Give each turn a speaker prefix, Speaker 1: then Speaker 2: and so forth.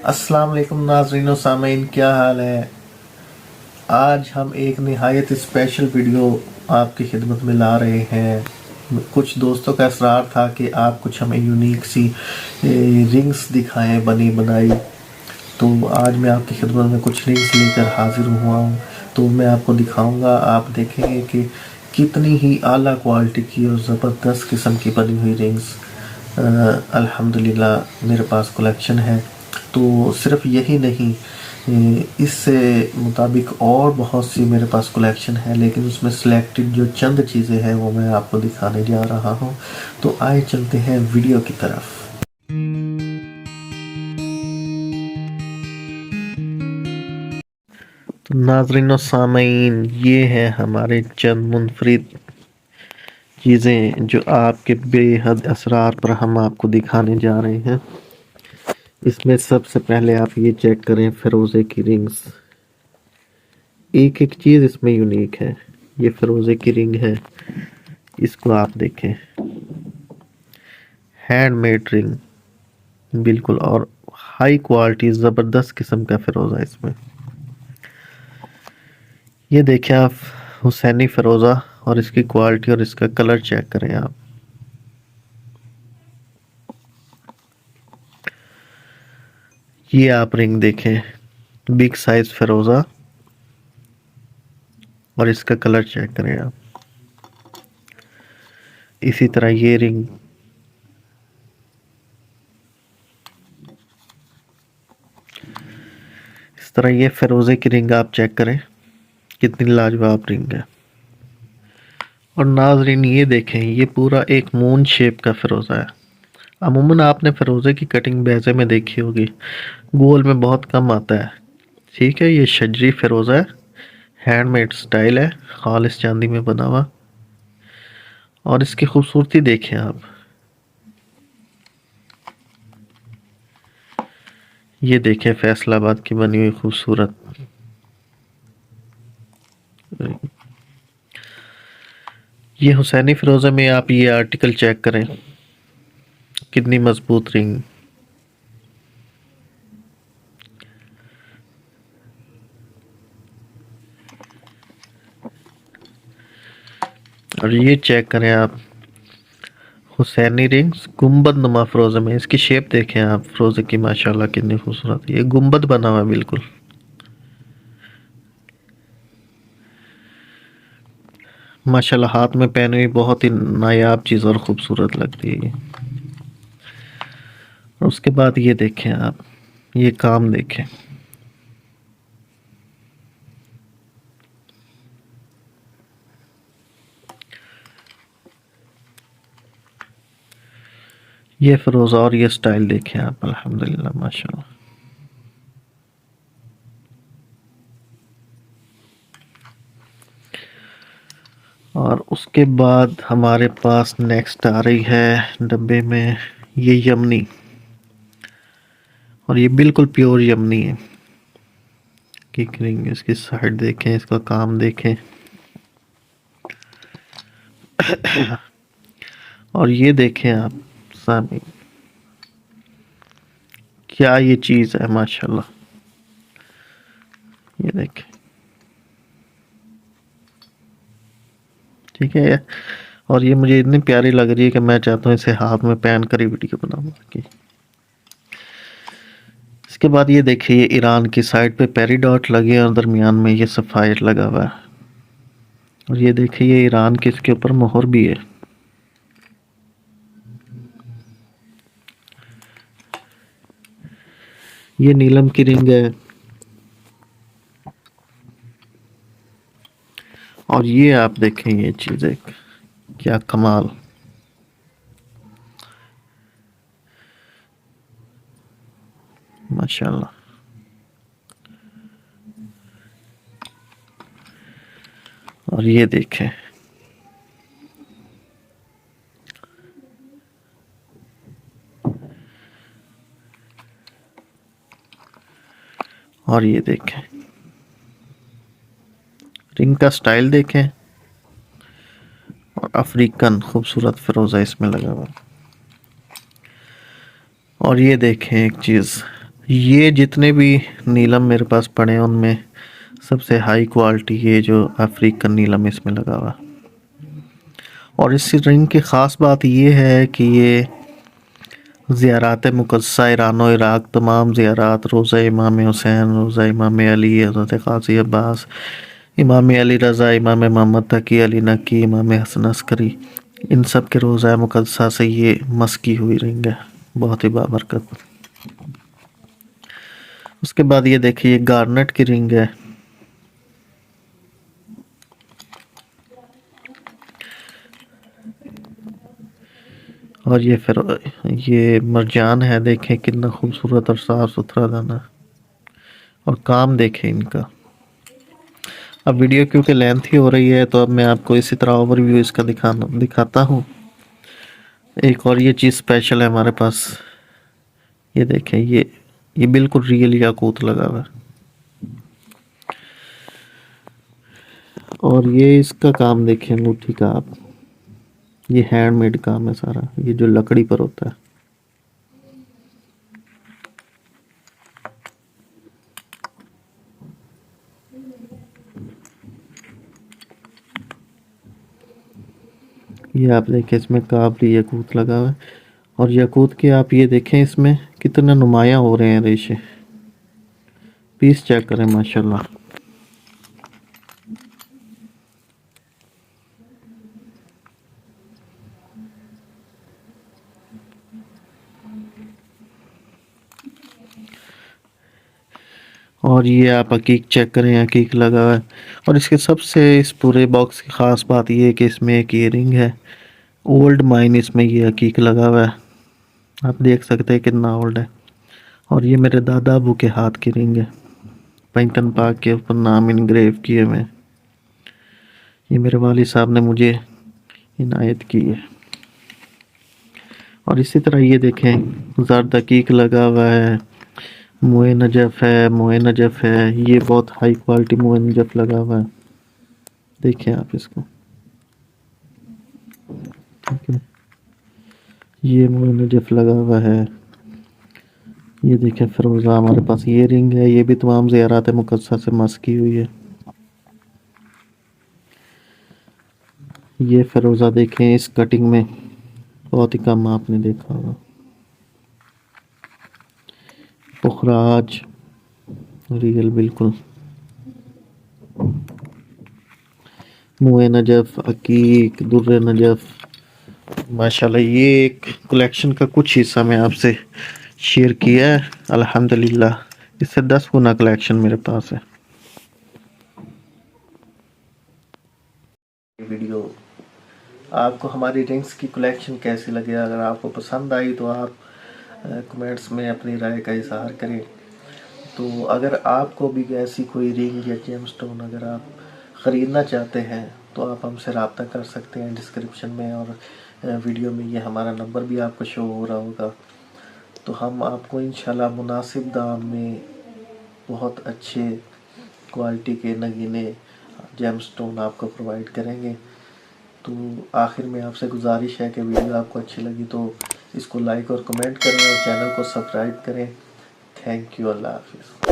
Speaker 1: अस्सलाम वालेकुम नाज़रीन व सामीन, क्या हाल है। आज हम एक निहायत स्पेशल वीडियो आपकी खिदमत में ला रहे हैं। कुछ दोस्तों का इसरार था कि आप कुछ हमें यूनिक सी रिंग्स दिखाएं बनी बनाई। तो आज मैं आपकी खिदमत में कुछ रिंग्स लेकर हाजिर हुआ हूँ। तो मैं आपको दिखाऊंगा, आप देखेंगे कि कितनी ही आला क्वालिटी की और ज़बरदस्त किस्म की बनी हुई रिंग्स अल्हम्दुलिल्लाह मेरे पास कलेक्शन है। तो सिर्फ यही नहीं, इससे मुताबिक और बहुत सी मेरे पास कलेक्शन है, लेकिन उसमें सिलेक्टेड जो चंद चीज़ें हैं वो मैं आपको दिखाने जा रहा हूँ। तो आए चलते हैं वीडियो की तरफ। तो नाज़रीन व सामीन, ये है हमारे चंद मुनफरिद चीज़ें जो आपके बेहद असरार पर हम आपको दिखाने जा रहे हैं। इसमें सबसे पहले आप ये चेक करें, फिरोज़े की रिंग्स। एक एक चीज़ इसमें यूनिक है। ये फिरोज़े की रिंग है, इसको आप देखें, हैंडमेड रिंग बिल्कुल, और हाई क्वालिटी ज़बरदस्त किस्म का फिरोज़ा इसमें। ये देखें आप, हुसैनी फिरोज़ा, और इसकी क्वालिटी और इसका कलर चेक करें आप। ये आप रिंग देखें, बिग साइज फिरोज़ा, और इसका कलर चेक करें आप। इसी तरह ये रिंग, इस तरह ये फिरोज़े की रिंग आप चेक करें, कितनी लाजवाब रिंग है। और नाजरीन ये देखें, ये पूरा एक मून शेप का फिरोज़ा है। अमूमन आपने फिरोज़े की कटिंग बैजे में देखी होगी, गोल में बहुत कम आता है। ठीक है, ये शजरी फिरोज़ा है, हैंडमेड स्टाइल है, खालिस चांदी में बना हुआ। और इसकी खूबसूरती देखें आप। ये देखें फैसलाबाद की बनी हुई खूबसूरत। ये हुसैनी फिरोज़ा में आप ये आर्टिकल चेक करें, कितनी मजबूत रिंग। और ये चेक करें आप, हुसैनी रिंग्स गुम्बद नुमा फिरोज़े में। इसकी शेप देखें आप, फिरोज़े की माशाल्लाह कितनी खूबसूरत। ये गुम्बद बना हुआ है बिल्कुल। माशाल्लाह हाथ में पहने हुई बहुत ही नायाब चीज़ और खूबसूरत लगती है ये। और उसके बाद ये देखें आप, ये काम देखें, ये फिरोज़ा और ये स्टाइल देखें आप, अल्हम्दुलिल्लाह माशाल्लाह। और उसके बाद हमारे पास नेक्स्ट आ रही है डब्बे में ये यमनी, और ये बिल्कुल प्योर यमनी है। की रिंग, इसकी साइड देखें, इसका काम देखें। और ये देखें आप सामने, क्या ये चीज़ है माशाल्लाह। ये देखें, ठीक है। और ये मुझे इतनी प्यारी लग रही है कि मैं चाहता हूँ इसे हाथ में पहन कर ही वीडियो बनाऊंगा। इसके बाद ये देखिए, ये ईरान की साइड पे पेरीडॉट लगे और दरमियान में ये सफ़ायर लगा हुआ है। और ये देखिए, ये ईरान की इसके ऊपर मोहर भी है। ये नीलम की रिंग है। और ये आप देखें, ये चीज़ एक क्या कमाल। माशाल्लाह। और ये देखें, और ये देखें, रिंग का स्टाइल देखें, और अफ्रीकन खूबसूरत फिरोज़ा इसमें लगा हुआ। और ये देखें एक चीज़, ये जितने भी नीलम मेरे पास पड़े हैं उनमें सबसे हाई क्वालिटी ये जो अफ्रीकन नीलम इसमें लगा हुआ। और इस रिंग की ख़ास बात ये है कि ये ज़ियारात मुक़द्दसा ईरान और इराक़, तमाम ज़ियारात, रोज़ा इमाम हुसैन, रोज़ा इमाम अली, हज़रत क़ाज़ी अब्बास, इमाम अली रज़ा, इमाम मोहम्मद तकी अली नकी, इमाम हसन अस्करी, इन सब के रोज़ा मुक़द्दसा से ये मस्की हुई रिंग है, बहुत ही बाबरकत। उसके बाद ये देखिए ये गार्नेट की रिंग है। और ये फिर ये मरजान है, देखें कितना खूबसूरत और साफ़ सुथरा दाना। और काम देखें इनका। अब वीडियो क्योंकि लेंथी हो रही है तो अब मैं आपको इसी तरह ओवरव्यू इसका दिखाता हूँ। एक और ये चीज़ स्पेशल है हमारे पास, ये देखें ये बिल्कुल रियल याकूत लगा हुआ है। और ये इसका काम देखें अंगूठी का आप, ये हैंडमेड काम है सारा, ये जो लकड़ी पर होता है। ये आप देखें इसमें काबली याकूत लगा हुआ है। और याकूत के आप ये देखें इसमें कितने नुमाया हो रहे हैं रेशे, पीस चेक करें माशाल्लाह। और ये आप हकीक चेक करें, हकीक लगा हुआ है। और इसके सबसे इस पूरे बॉक्स की ख़ास बात ये है कि इसमें एक ईयरिंग है, ओल्ड माइन, इसमें ये हकीक लगा हुआ है, आप देख सकते हैं कितना ओल्ड है। और ये मेरे दादा अबू के हाथ की रिंग है, पैंतन पाक के ऊपर नाम इनग्रेव किए हुए, ये मेरे वालिद साहब ने मुझे इनायत की है। और इसी तरह ये देखें ज़र्द हकीक लगा हुआ है, मोए नजफ़ है, मोए नजफ़ है, ये बहुत हाई क्वालिटी मोए नजफ़ लगा हुआ है, देखें आप इसको, ठीक है। ये मोए नजफ़ लगा हुआ है। ये देखें फिरोज़ा हमारे पास ये रिंग है, ये भी तमाम ज़ियारात मुक़द्दसा से मस की हुई है। ये फिरोज़ा देखें इस कटिंग में बहुत ही कम आपने देखा होगा, पुखराज रियल बिल्कुल। मुए नजफ़, अकीक, दुर्रे नजफ़, माशाल्लाह ये एक कलेक्शन का कुछ हिस्सा मैं आपसे शेयर किया है। अल्हम्दुलिल्लाह इससे 10 गुना कलेक्शन मेरे पास है। वीडियो आपको हमारी रिंग्स की कलेक्शन कैसी लगी, अगर आपको पसंद आई तो आप कमेंट्स में अपनी राय का इज़हार करें। तो अगर आपको भी ऐसी कोई रिंग या जेम स्टोन अगर आप ख़रीदना चाहते हैं तो आप हमसे रब्ता कर सकते हैं डिस्क्रिप्शन में, और वीडियो में ये हमारा नंबर भी आपको शो हो रहा होगा। तो हम आपको इंशाल्लाह मुनासिब दाम में बहुत अच्छे क्वालिटी के नगीने जेम स्टोन आपको प्रोवाइड करेंगे। तो आखिर में आपसे गुजारिश है कि वीडियो आपको अच्छी लगी तो इसको लाइक और कमेंट करें और चैनल को सब्सक्राइब करें। थैंक यू, अल्लाह हाफिज़।